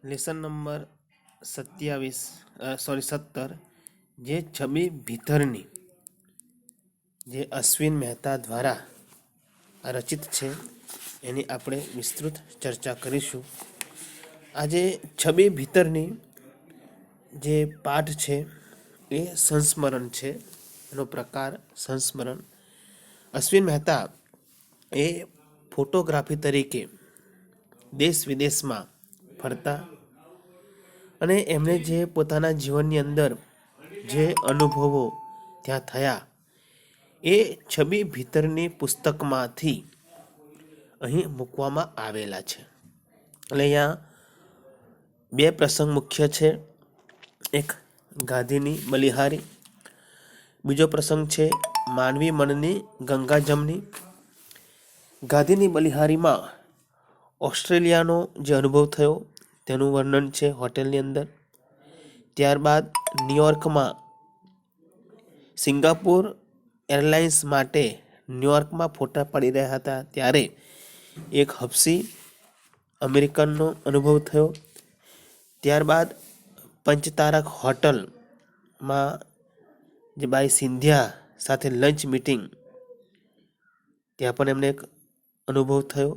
Lesson number 17 જે છબી ભીતરની જે અશ્વિન મહેતા દ્વારા રચિત છે એની આપણે વિસ્તૃત ચર્ચા કરીશું. આજે છબી ભીતરની જે પાઠ છે એ સંસ્મરણ છે. એનો પ્રકાર સંસ્મરણ. અશ્વિન મહેતા એ ફોટોગ્રાફી તરીકે દેશ વિદેશમાં ફરતા અને એમણે જે પોતાના જીવનની અંદર જે અનુભવો ત્યાં થયા એ છબી ભીતરની પુસ્તકમાંથી અહીં મૂકવામાં આવેલા છે. એટલે અહીંયા બે પ્રસંગ મુખ્ય છે. એક ગાંધીની બલિહારી, બીજો પ્રસંગ છે માનવી મનની ગંગાજમની. ગાંધીની બલિહારીમાં ઓસ્ટ્રેલિયાનો જે અનુભવ થયો તેનું વર્ણન છે હોટેલની અંદર. ત્યારબાદ ન્યુયોર્કમાં સિંગાપુર એરલાઇન્સ માટે ન્યુયોર્કમાં ફોટા પડી રહ્યા હતા ત્યારે એક હબસી અમેરિકનનો અનુભવ થયો. ત્યારબાદ પંચતારક હોટલમાં જે બાઈ સિંધિયા સાથે લંચ મીટિંગ ત્યાં પણ એમને એક અનુભવ થયો.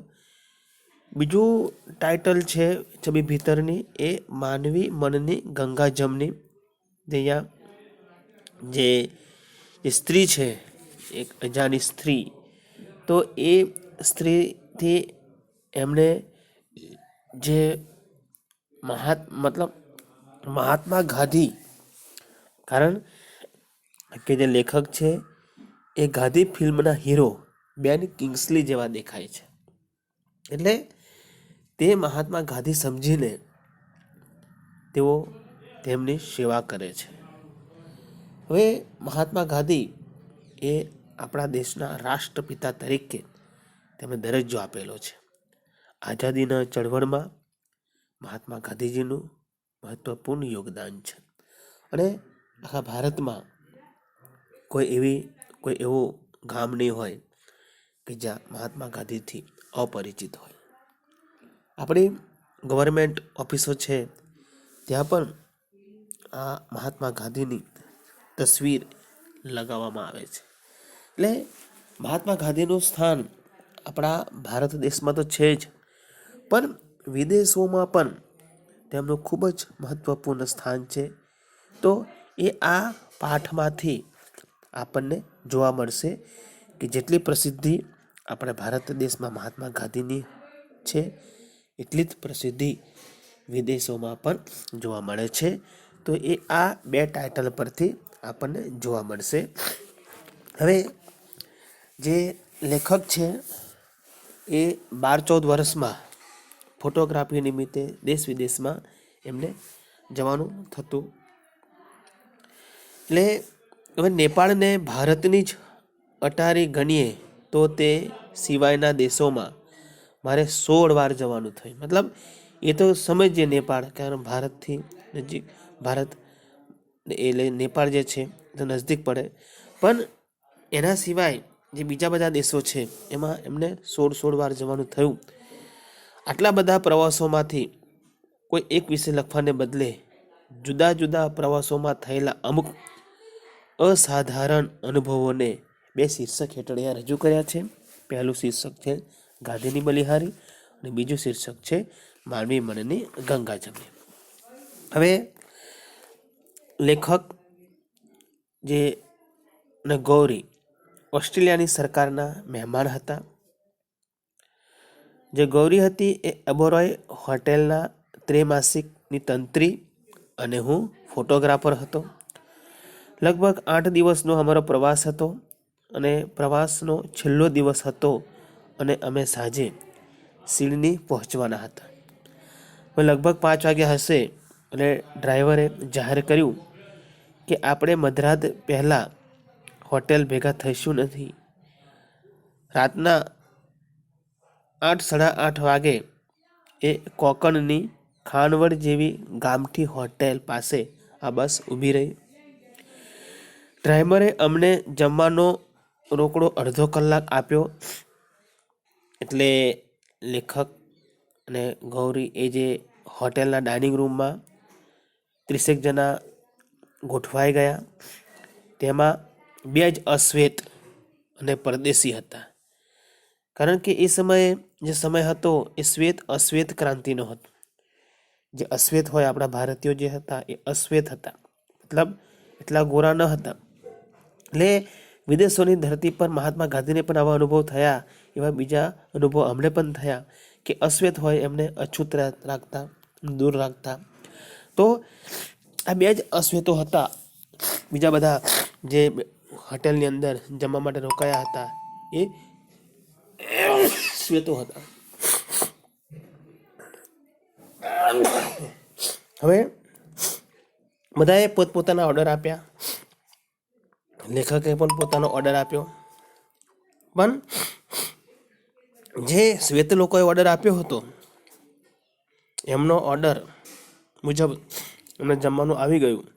બીજું ટાઇટલ છે છબી ભીતરની એ માનવી મનની ગંગાજમની. અહીંયા જે સ્ત્રી છે એક અજાણી સ્ત્રી, તો એ સ્ત્રીથી એમણે જે મહાત્મા ગાંધી, કારણ કે જે લેખક છે એ ગાંધી ફિલ્મના હીરો બેન કિંગ્સલી જેવા દેખાય છે. એટલે તે મહાત્મા ગાંધી સમજીને તેઓ તેમની સેવા કરે છે. હવે મહાત્મા ગાંધી એ આપણા દેશના રાષ્ટ્રપિતા તરીકે તેમને દરજ્જો આપેલો છે. આઝાદીના ચળવળમાં મહાત્મા ગાંધીજીનું મહત્વપૂર્ણ યોગદાન છે. અને આખા ભારતમાં કોઈ એવું ગામ નહીં હોય કે જ્યાં મહાત્મા ગાંધીથી અપરિચિત હોય. આપણી ગવર્મેન્ટ ઓફિસો છે ત્યાં પણ આ મહાત્મા ગાંધીની તસવીર લગાવવામાં આવે છે. એટલે મહાત્મા ગાંધીનું સ્થાન આપણા ભારત દેશમાં તો છે જ, પણ વિદેશોમાં પણ તેમનું ખૂબ જ મહત્વપૂર્ણ સ્થાન છે. તો એ આ પાઠમાંથી આપણને જોવા મળશે કે જેટલી પ્રસિદ્ધિ આપણા ભારત દેશમાં મહાત્મા ગાંધીની છે એટલી જ પ્રસિદ્ધિ વિદેશોમાં પણ જોવા મળે છે. તો એ આ બે ટાઇટલ પરથી આપણને જોવા મળશે. હવે જે લેખક છે એ 12-14 વર્ષમાં ફોટોગ્રાફી નિમિત્તે દેશ વિદેશમાં એમને જવાનું થતું. એટલે હવે નેપાળને ભારતની જ અટારી ગણીએ તો તે સિવાયના દેશોમાં મારે 16 વાર જવાનું થયું. મતલબ એ તો સમજીએ નેપાળ, કારણ ભારતથી નજીક, ભારત એટલે નેપાળ જે છે તો નજદીક પડે, પણ એના સિવાય જે બીજા બધા દેશો છે એમાં એમને 16 વાર જવાનું થયું. આટલા બધા પ્રવાસોમાંથી કોઈ એક વિશે લખવાને બદલે જુદા જુદા પ્રવાસોમાં થયેલા અમુક અસાધારણ અનુભવોને બે શીર્ષક હેઠળ અહીંયા રજૂ કર્યા છે. પહેલું શીર્ષક છે ગાંધીની બલિહારી અને બીજું શીર્ષક છે માનવી મનની ગંગાજમની. હવે લેખક જે ગૌરી ઓસ્ટ્રેલિયાની સરકારના મહેમાન હતા. જે ગૌરી હતી એ અબોરોય હોટેલના ત્રૈમાસિકની તંત્રી અને હું ફોટોગ્રાફર હતો. લગભગ 8 દિવસનો અમારો પ્રવાસ હતો અને પ્રવાસનો છેલ્લો દિવસ હતો અને અમે સાંજે સિડની પહોંચવાના હતા. લગભગ 5 વાગ્યા હશે અને ડ્રાઈવરે જાહેર કર્યું કે આપણે મધરાત પહેલાં હોટેલ ભેગા થઈશું નથી. રાતના 8-8:30 વાગે એ કોકણની ખાનવડ જેવી ગામઠી હોટેલ પાસે આ બસ ઊભી રહી. ડ્રાઈવરે અમને જમવાનો રોકડો અડધો કલાક આપ્યો. એટલે લેખક અને ગૌરી એ જે હોટેલના ડાઇનિંગ રૂમમાં 30 જણા ગોઠવાઈ ગયા. તેમાં 2 જ અશ્વેત અને પરદેશી હતા. કારણ કે એ સમયે જે સમય હતો એ શ્વેત અશ્વેત ક્રાંતિનો હતો. જે અશ્વેત હોય આપણા ભારતીયો જે હતા એ અશ્વેત હતા, મતલબ એટલા ગોરા ન હતા. એટલે વિદેશોની ધરતી પર મહાત્મા ગાંધીને પણ આવા અનુભવ થયા, એવા બીજા અનુભવ અમને પણ થયા કે અશ્વેત હોય એમને અછૂત રાખતા, દૂર રાખતા. તો આ 2 જ અશ્વેતો હતા. બીજા બધા જે હોટેલની અંદર જમવા માટે રોકાયા હતા એ શ્વેતો હતા. હવે બધાએ પોતપોતાના ઓર્ડર આપ્યા. લેખકે પણ પોતાનો ઓર્ડર આપ્યો. પણ જે શ્વેત લોકોએ ઓર્ડર આપ્યો હતો એમનો ઓર્ડર મુજબ એમને જમવાનું આવી ગયું.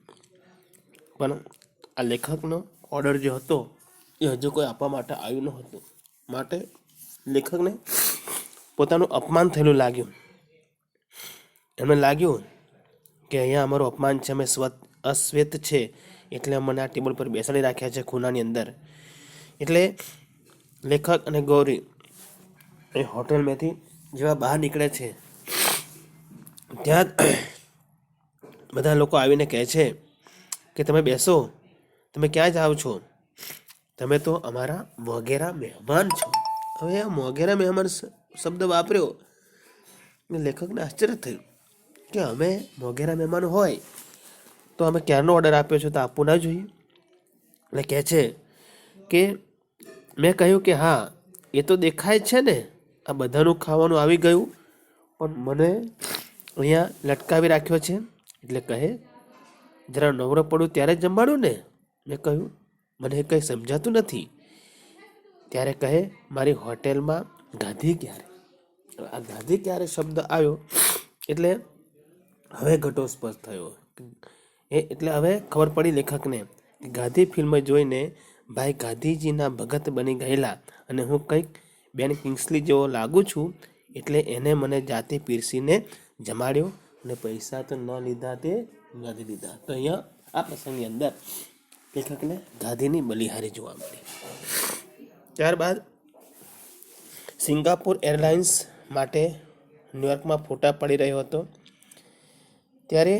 પણ આ લેખકનો ઓર્ડર જે હતો એ હજુ કોઈ આપવા માટે આવ્યું ન હતું. માટે લેખકને પોતાનું અપમાન થયેલું લાગ્યું. એમને લાગ્યું કે અહીંયા અમારું અપમાન છે, અમે અશ્વેત છે એટલે અમને આ ટેબલ પર બેસાડી રાખ્યા છે ખૂણાની અંદર. એટલે લેખક અને ગૌરી એ હોટલમાંથી જેવા બહાર નીકળે છે ત્યાં બધા લોકો આવીને કહે છે કે તમે બેસો, તમે ક્યાં જાઓ છો? તમે તો અમારા મોંઘેરા મહેમાન છો. હવે આ મોંઘેરા મહેમાન શબ્દ વાપર્યો. લેખકને આશ્ચર્ય થયું કે અમે મોંઘેરા મહેમાન હોય તો અમે ક્યારનો ઓર્ડર આપ્યો છે તો આપવું ના જોઈએ. એટલે કહે છે કે મેં કહ્યું કે હા એ તો દેખાય છે ને, આ બધાનું ખાવાનું આવી ગયું પણ મને અહીંયા લટકાવી રાખ્યો છે. એટલે કહે જરા નવરો પડું ત્યારે જ જમવાનું ને. મેં કહ્યું મને કંઈ સમજાતું નથી. ત્યારે કહે મારી હોટેલમાં ગાધી ક્યારે? આ ગાધી ક્યારે શબ્દ આવ્યો એટલે હવે ઘટોસ્પર્શ થયો. એટલે હવે ખબર પડી લેખકને કે ગાધી ફિલ્મ જોઈને ભાઈ ગાંધીજીના ભગત બની ગયેલા અને હું કંઈક બેન કિંગ્સલી જેવો લાગુ છું, એટલે એને મને જાતે પીરસીને જમાડ્યો અને પૈસા તો ન લીધા તે ગાધી દીધા. તો અહીંયા આ પ્રસંગની અંદર લેખકને ગાંધીની બલિહારી જોવા મળી. ત્યારબાદ સિંગાપુર એરલાઇન્સ માટે ન્યુયોર્કમાં ફોટા પડી રહ્યો હતો ત્યારે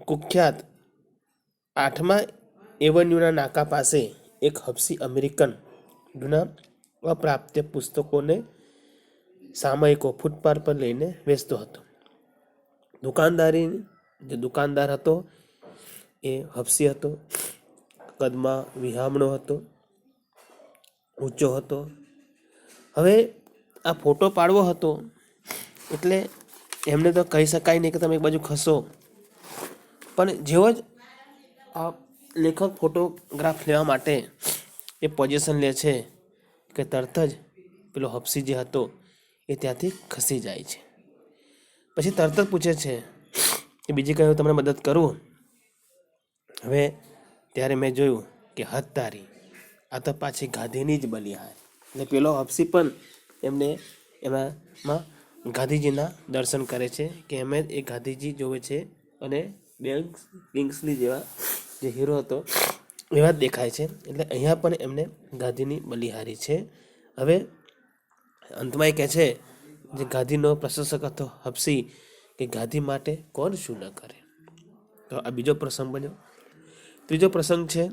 કુખ્યાત 8મા એવન્યુના નાકા પાસે એક હબસી અમેરિકન જૂના અપ્રાપ્ય પુસ્તકોને સામયિકો ફૂટપાથ પર લઈને વેચતો હતો. જે દુકાનદાર હતો એ હબસી હતો, કદમાં વિહામણો હતો, ઊંચો હતો. હવે આ ફોટો પાડવો હતો એટલે એમને તો કહી શકાય નહીં કે તમે એક બાજુ ખસો. પણ જેવો જ આ લેખક ફોટોગ્રાફ લેવા માટે એ પોઝિશન લે છે કે તરત જ પેલો હબસી જે હતો એ ત્યાંથી ખસી જાય છે. પછી તરત જ પૂછે છે કે બીજી કઈ હું તમને મદદ કરું? હવે ત્યારે મેં જોયું કે હદ તારી, આ તો પાછી ગાંધીની જ બલિહાર. એટલે પેલો હબસી પણ એમાં ગાંધીજીના દર્શન કરે છે કે એમ એ ગાંધીજી જોવે છે અને બેન કિંગ્સલી જેવા જે હીરો હતો એવા જ દેખાય છે. એટલે અહીંયા પણ એમને ગાંધીની બલિહારી છે. હવે અંતમાં એ કહે છે જે ગાંધીનો પ્રશંસક હતો હબસી કે ગાંધી માટે કોણ શું ન કરે. તો આ બીજો પ્રસંગ બન્યો. ત્રીજો પ્રસંગ છે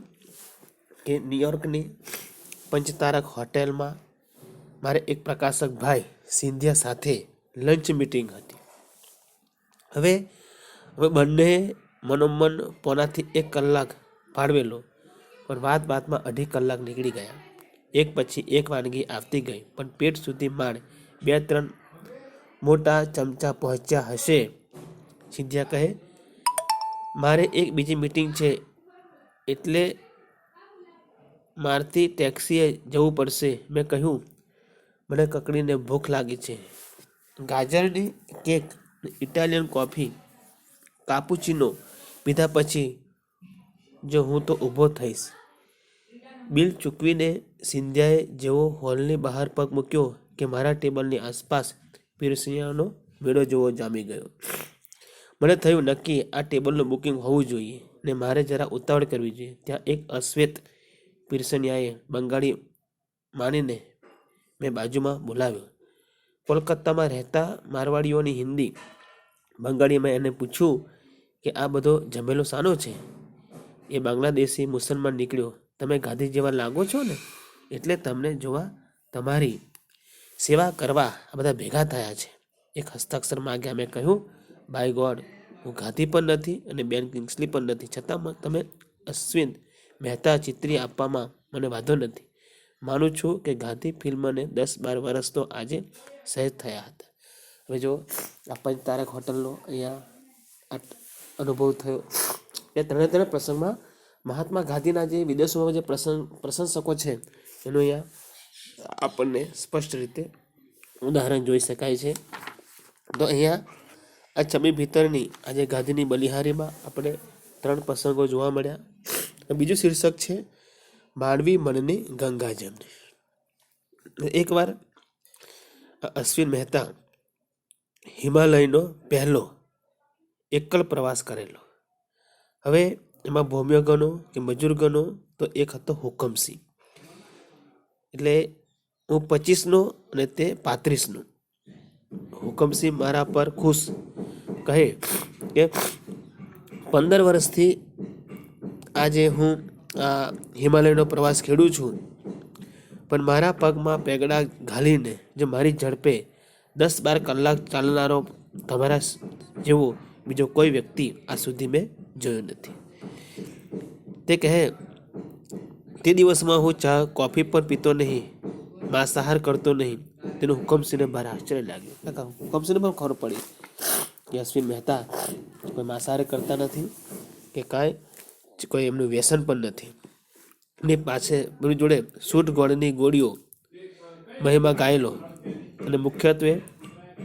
કે ન્યુયોર્કની પંચતારક હોટેલમાં મારે એક પ્રકાશક ભાઈ સિંધિયા સાથે લંચ મીટિંગ હતી. હવે બંને મનોમન પોણાથી 1 કલાક ફાળવેલો, પણ વાતમાં 2.5 કલાક નીકળી ગયા. એક પછી એક વાનગી આવતી ગઈ, પણ પેટ સુધી માંડ 2-3 મોટા ચમચા પહોંચ્યા હશે. સિંધિયા કહે મારે એક બીજી મીટિંગ છે એટલે મારથી ટેક્સીએ જવું પડશે. મેં કહ્યું મને કકડીને ભૂખ લાગી છે. ગાજરની કેક, ઇટાલિયન કોફી, કાપુચીનો પીધા પછી જો હું તો ઊભો થઈશ. બિલ ચૂકવીને સિંધિયાએ જેવો હોલની બહાર પગ મૂક્યો કે મારા ટેબલની આસપાસ પીરસણીયાનો મેળો જોવો જામી ગયો. મને થયું નક્કી આ ટેબલનું બુકિંગ હોવું જોઈએ ને મારે જરા ઉતાવળ કરવી જોઈએ. ત્યાં એક અશ્વેત પીરસણીયાએ બંગાળી માનીને મેં બાજુમાં બોલાવ્યો. કોલકાતામાં રહેતા મારવાડીઓની હિન્દી બંગાળીમાં એને પૂછ્યું કે આ બધો જમેલો શાનો છે? એ બાંગ્લાદેશી મુસલમાન નીકળ્યો. તમે ગાંધી જેવા લાગો છો ને, એટલે તમને જોવા, તમારી સેવા કરવા આ બધા ભેગા થયા છે. એક હસ્તાક્ષર માગ્યા. મેં કહ્યું, બાય ગોડ, હું ગાંધી પણ નથી અને બેન કિંગ્સલી પણ નથી, છતાં તમે અશ્વિન મહેતા ચિત્રી આપવામાં મને વાંધો નથી. માનું છું કે ગાંધી ફિલ્મને 10-12 વર્ષ તો આજે સહેજ થયા હતા. હવે જો આ પંચતારક હોટલનો અહીંયા અનુભવ થયો. એ ત્રણે પ્રસંગમાં મહાત્મા ગાંધીના જે વિદેશોમાં જે પ્રશંસકો છે એનું અહીંયા આપણને સ્પષ્ટ રીતે ઉદાહરણ જોઈ શકાય છે. તો અહીંયા આ છબી ભીતરની આજે ગાંધીની બલિહારીમાં આપણે 3 પ્રસંગો જોવા મળ્યા. બીજું શીર્ષક છે માનવી મનની ગંગાજળની. એકવાર અશ્વિન મહેતા હિમાલયનો પહેલો એકલ પ્રવાસ કરેલો. હવે એમાં ભૌમ્ય ગણો કે મજૂર ગણો તો એક હતો હુકમસિંહ. એટલે હું 25નો અને તે 35નો. હુકમસિંહ મારા પર ખુશ, કહે કે 15 વર્ષથી આજે હું આ હિમાલયનો પ્રવાસ ખેડું છું, પણ મારા પગમાં પેગડા ઘાલીને જો મારી ઝડપે 10-12 કલાક ચાલનારો તમારા જેવો બીજો કોઈ વ્યક્તિ આ સુધી મેં જોયો નથી. તે કહે, તે દિવસમાં હું ચા કોફી પણ પીતો નહીં, માંસાહાર કરતો નહીં. તેનું હુકમસિંહને બહાર આશ્ચર્ય લાગ્યું. હુકમસિંહને પણ ખબર પડી કે અશ્વિન મહેતા કોઈ માંસાહાર કરતા નથી કે કાંઈ કોઈ એમનું વ્યસન પણ નથી. ને પાછે મારી જોડે સૂટ ગોળની ગોળીઓ મહિમા ગાયેલો અને મુખ્યત્વે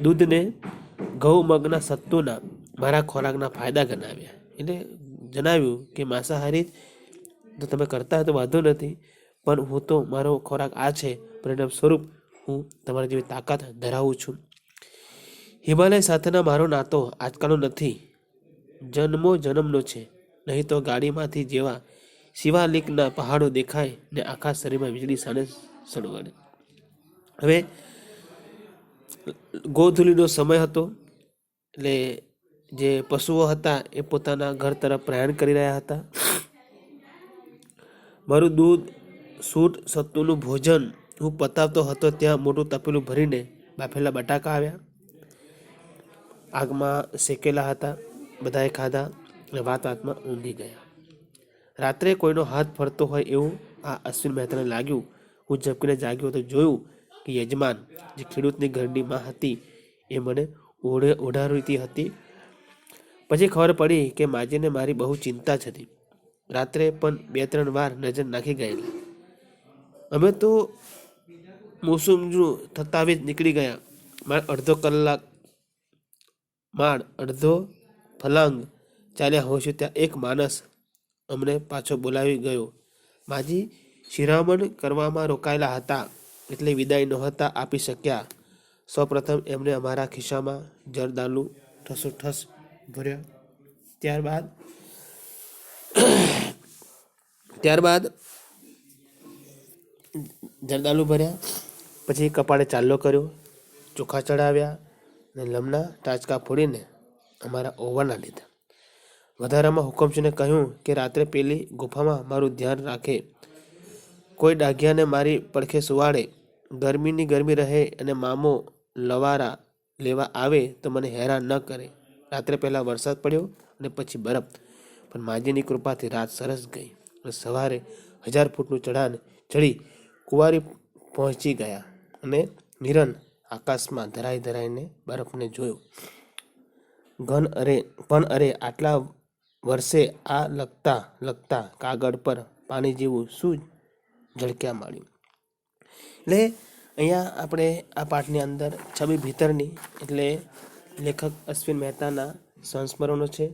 દૂધને ઘઉં મગના સત્તુના મારા ખોરાકના ફાયદા ગણાવ્યા. એટલે જણાવ્યું કે માંસાહારી તો તમે કરતા હોય તો વાંધો નથી, પણ હું તો મારો ખોરાક આ છે, પરિણામ સ્વરૂપ હું તમારી જેવી તાકાત ધરાવું છું. હિમાલય સાથેના મારો નાતો આજકાલનો નથી, જન્મનો છે. નહીં તો ગાડીમાંથી જેવા શિવાલિકના પહાડો દેખાય ને આખા શરીરમાં વીજળી સાને સળવડે. હવે ગોધૂલીનો સમય હતો, એટલે જે પશુઓ હતા એ પોતાના ઘર તરફ પ્રયાણ કરી રહ્યા હતા. મારું દૂધ, સૂટ, સત્તુનું ભોજન હું પતાવતો હતો ત્યાં મોટું તપેલું ભરીને બાફેલા બટાકા આવ્યા. આગમાં શેકેલા હતા. બધાએ ખાધા અને વાતમાં ઊંઘી ગયા. રાત્રે કોઈનો હાથ ફરતો હોય એવું આ અશ્વિન મહેતાને લાગ્યું. હું ઝબકીને જાગ્યો તો જોયું કે યજમાન, જે ખેડૂતની ઘરની માં હતી, એ મને ઓઢાડતી હતી. પછી ખબર પડી કે માજીને મારી બહુ ચિંતા જ હતી. રાત્રે પણ 2-3 વાર નજર નાખી ગયેલા. અમે તો મોસુમજું થતાં જ નીકળી ગયા. અડધો ફલાંગ ચાલ્યા હોઈશું ત્યાં એક માણસ અમને પાછો બોલાવી ગયો. માજી શિરામણ કરવામાં રોકાયેલા હતા, એટલે વિદાય નહોતા આપી શક્યા. સૌપ્રથમ એમણે અમારા ખિસ્સામાં જરદાલુ ઠસોઠસ ભર્યા. ત્યારબાદ જરદાલુ ભર્યા. પછી કપાળે ચાલ્લો કર્યો, ચોખા ચડાવ્યા અને લમણા ટાચકા ફોડીને અમારા ઓવાના લીધા. વધારામાં હુકમસિંહને કહ્યું કે રાત્રે પેલી ગુફામાં મારું ધ્યાન રાખે, કોઈ ડાઘિયાને મારી પડખે સુવાડે, ગરમી રહે અને મામો લવારા લેવા આવે તો મને હેરાન ન કરે. રાત્રે પહેલાં વરસાદ પડ્યો અને પછી બરફ, પણ માજીની કૃપાથી રાત સરસ ગઈ અને સવારે 1000 ફૂટનું ચઢાણ ચડી કુંવારી પહોંચી ગયા અને નિરન આકાશમાં ધરાઈને બરફને જોયો. અરે આટલા વર્ષે આ લગતા કાગળ પર પાણી જેવું શું ઝળક્યા માંડ્યું. એટલે અહીંયા આપણે આ પાઠની અંદર છબી ભીતરની એટલે લેખક અશ્વિન મહેતાના સંસ્મરણો છે,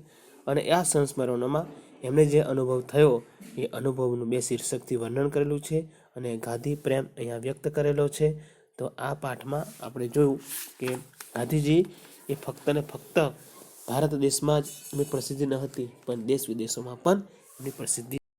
અને આ સંસ્મરણોમાં એમને જે અનુભવ થયો એ અનુભવનું 2 શીર્ષકથી વર્ણન કરેલું છે, અને ગાંધી પ્રેમ અહીંયા વ્યક્ત કરેલો છે. તો આ પાઠમાં આપણે જોયું કે ગાંધીજી એ ફક્ત ને ફક્ત ભારત દેશમાં જ એમની પ્રસિદ્ધિ ન હતી, પણ દેશ વિદેશોમાં પણ એમની પ્રસિદ્ધિ